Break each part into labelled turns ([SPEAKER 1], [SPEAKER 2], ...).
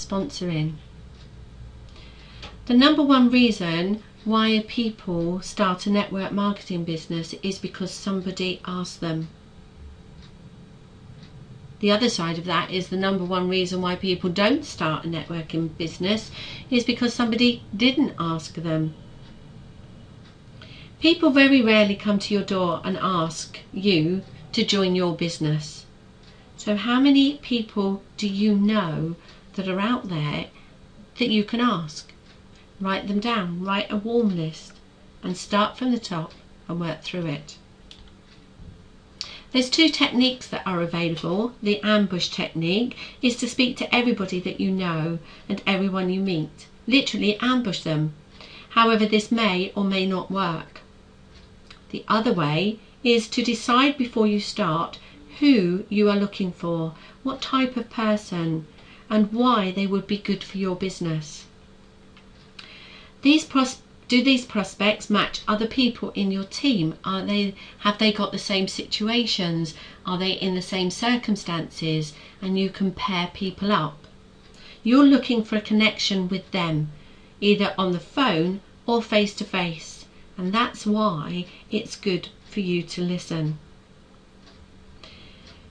[SPEAKER 1] sponsoring. The number one reason why people start a network marketing business is because somebody asked them. The other side of that is the number one reason why people don't start a networking business is because somebody didn't ask them. People very rarely come to your door and ask you to join your business. So how many people do you know that are out there that you can ask? Write them down, write a warm list and start from the top and work through it. There's two techniques that are available. The ambush technique is to speak to everybody that you know and everyone you meet. Literally ambush them. However, this may or may not work. The other way is to decide before you start who you are looking for, what type of person, and why they would be good for your business. Do these prospects match other people in your team? Have they got the same situations? Are they in the same circumstances? And you compare people up. You're looking for a connection with them, either on the phone or face to face, and that's why it's good for you to listen.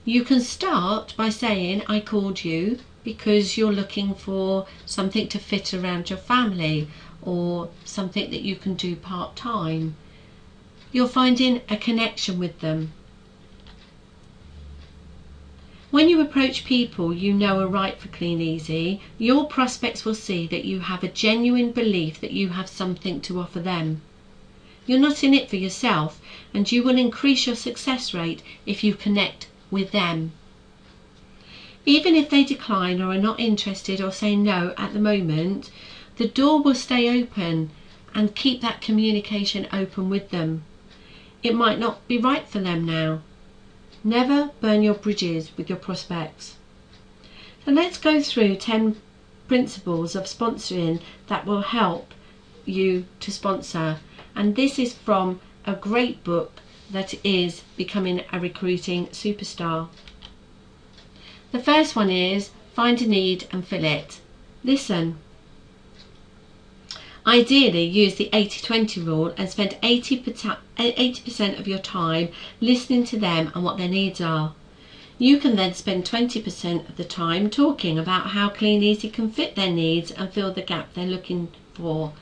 [SPEAKER 1] You can start by saying, I called you because you're looking for something to fit around your family or something that you can do part-time. You're finding a connection with them. When you approach people you know are right for Clean Easy, your prospects will see that you have a genuine belief that you have something to offer them. You're not in it for yourself, and you will increase your success rate if you connect with them. Even if they decline or are not interested or say no at the moment, the door will stay open, and keep that communication open with them. It might not be right for them now. Never burn your bridges with your prospects. So let's go through 10 principles of sponsoring that will help you to sponsor. And this is from a great book that is Becoming a Recruiting Superstar. The first one is find a need and fill it. Listen. Ideally, use the 80-20 rule and spend 80% of your time listening to them and what their needs are. You can then spend 20% of the time talking about how Clean Easy can fit their needs and fill the gap they're looking for.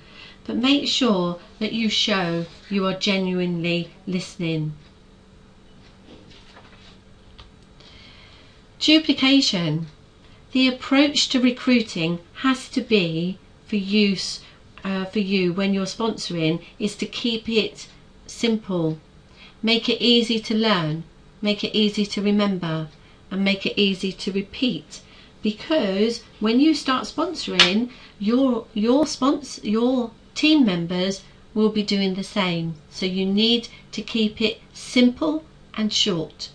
[SPEAKER 1] But make sure that you show you are genuinely listening. Duplication. The approach to recruiting has to be for you when you're sponsoring is to keep it simple. Make it easy to learn, make it easy to remember, and make it easy to repeat. Because when you start sponsoring, your team members will be doing the same. So you need to keep it simple and short.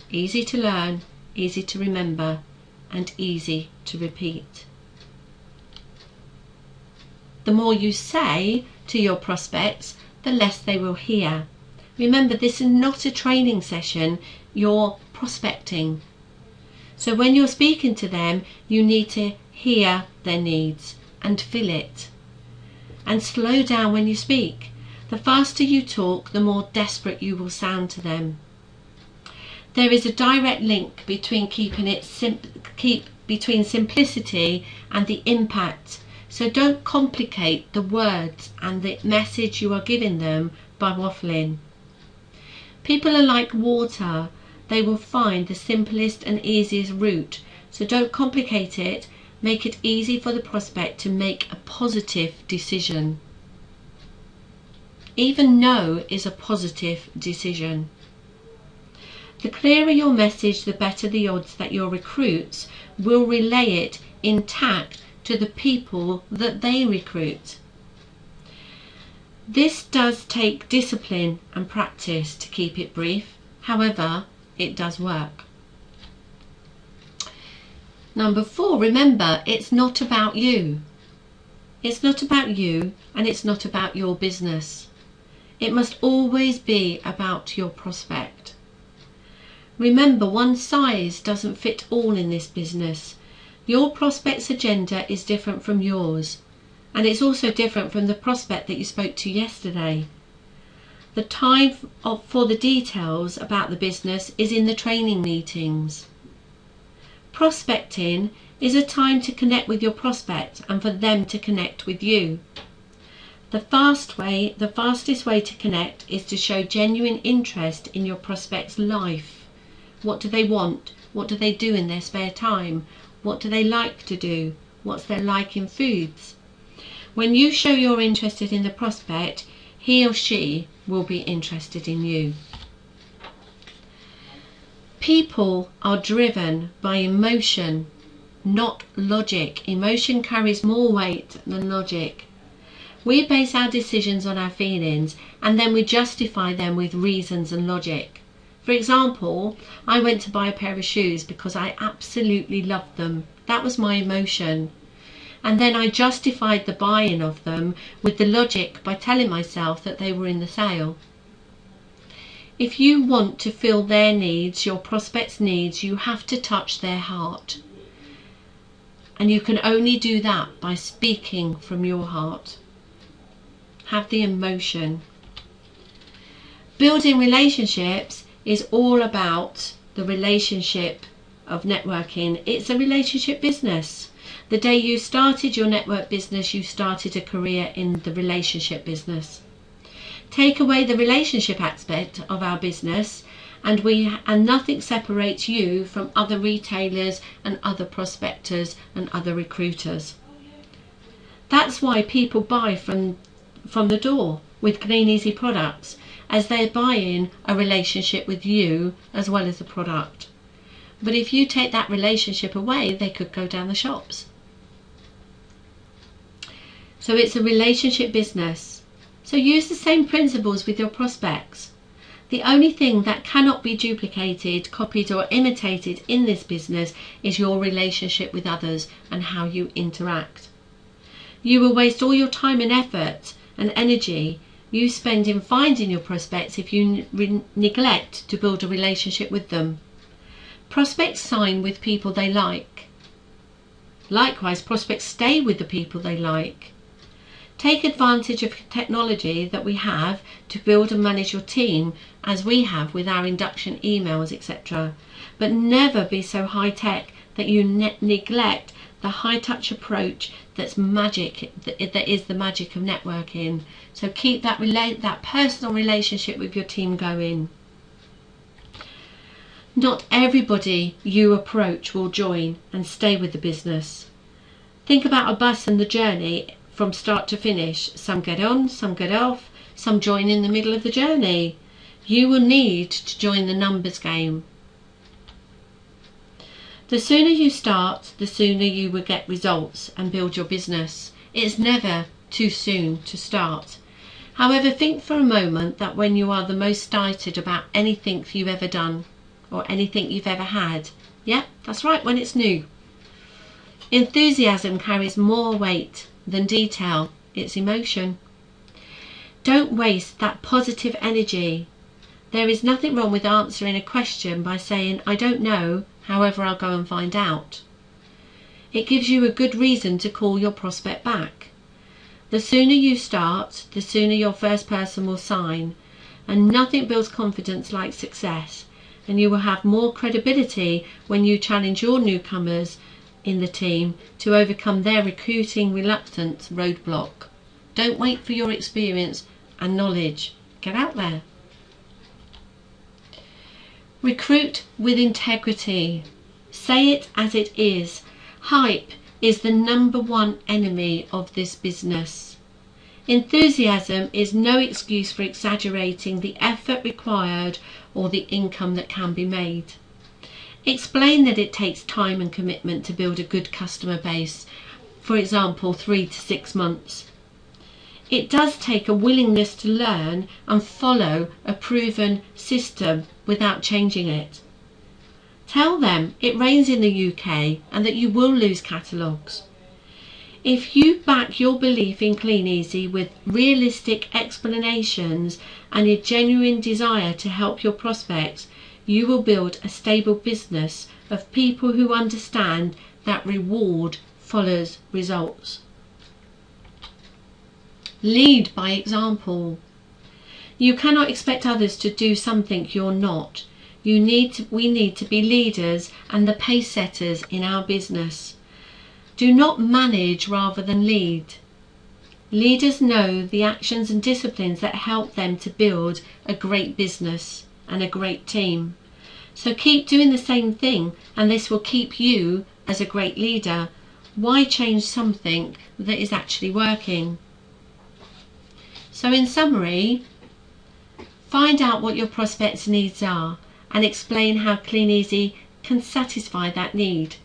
[SPEAKER 1] Easy to learn, easy to remember, and easy to repeat. The more you say to your prospects, the less they will hear. Remember, this is not a training session, you're prospecting. So when you're speaking to them, you need to hear their needs and fill it. And slow down when you speak. The faster you talk, the more desperate you will sound to them. There is a direct link between between simplicity and the impact. So don't complicate the words and the message you are giving them by waffling. People are like water. They will find the simplest and easiest route. So don't complicate it. Make it easy for the prospect to make a positive decision. Even no is a positive decision. The clearer your message, the better the odds that your recruits will relay it intact to the people that they recruit. This does take discipline and practice to keep it brief. However, it does work. Number 4, remember, it's not about you. It's not about you, and it's not about your business. It must always be about your prospect. Remember, one size doesn't fit all in this business. Your prospect's agenda is different from yours, and it's also different from the prospect that you spoke to yesterday. The time for the details about the business is in the training meetings. Prospecting is a time to connect with your prospect and for them to connect with you. The fastest way to connect is to show genuine interest in your prospect's life. What do they want? What do they do in their spare time? What do they like to do? What's their like in foods? When you show you're interested in the prospect, he or she will be interested in you. People are driven by emotion, not logic. Emotion carries more weight than logic. We base our decisions on our feelings and then we justify them with reasons and logic. For example, I went to buy a pair of shoes because I absolutely loved them. That was my emotion. And then I justified the buying of them with the logic by telling myself that they were in the sale. If you want to fill their needs, your prospect's needs, you have to touch their heart. And you can only do that by speaking from your heart. Have the emotion. Building relationships is all about the relationship of networking. It's a relationship business. The day you started your network business, you started a career in the relationship business. Take away the relationship aspect of our business and nothing separates you from other retailers and other prospectors and other recruiters. That's why people buy from the door with Clean Easy products, as they're buying a relationship with you as well as the product. But if you take that relationship away, they could go down the shops. So it's a relationship business. So use the same principles with your prospects. The only thing that cannot be duplicated, copied or imitated in this business is your relationship with others and how you interact. You will waste all your time and effort and energy you spend in finding your prospects if you neglect to build a relationship with them. Prospects sign with people they like. Likewise, prospects stay with the people they like. Take advantage of technology that we have to build and manage your team, as we have with our induction emails, etc. But never be so high-tech that you neglect the high-touch approach that's magic, that is the magic of networking. So keep that personal relationship with your team going. Not everybody you approach will join and stay with the business. Think about a bus and the journey from start to finish. Some get on, some get off, some join in the middle of the journey. You will need to join the numbers game. The sooner you start, the sooner you will get results and build your business. It's never too soon to start. However, think for a moment that when you are the most excited about anything you've ever done or anything you've ever had, yeah, that's right, when it's new. Enthusiasm carries more weight than detail. It's emotion. Don't waste that positive energy. There is nothing wrong with answering a question by saying, I don't know, however I'll go and find out. It gives you a good reason to call your prospect back. The sooner you start, the sooner your first person will sign, and nothing builds confidence like success, and you will have more credibility when you challenge your newcomers in the team to overcome their recruiting reluctance roadblock. Don't wait for your experience and knowledge. Get out there. Recruit with integrity. Say it as it is. Hype is the #1 enemy of this business. Enthusiasm is no excuse for exaggerating the effort required or the income that can be made. Explain that it takes time and commitment to build a good customer base, for example 3 to 6 months. It does take a willingness to learn and follow a proven system without changing it. Tell them it rains in the UK and that you will lose catalogues. If you back your belief in Clean Easy with realistic explanations and a genuine desire to help your prospects, you will build a stable business of people who understand that reward follows results. Lead by example. You cannot expect others to do something you're not. We need to be leaders and the pace setters in our business. Do not manage rather than lead. Leaders know the actions and disciplines that help them to build a great business and a great team. So keep doing the same thing, and this will keep you as a great leader. Why change something that is actually working? So in summary, find out what your prospect's needs are and explain how Clean Easy can satisfy that need.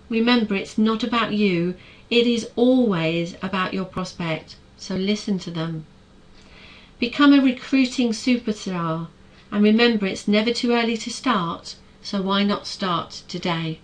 [SPEAKER 1] Remember, it's not about you, it is always about your prospect, so listen to them. Become a recruiting superstar, and remember, it's never too early to start, so why not start today?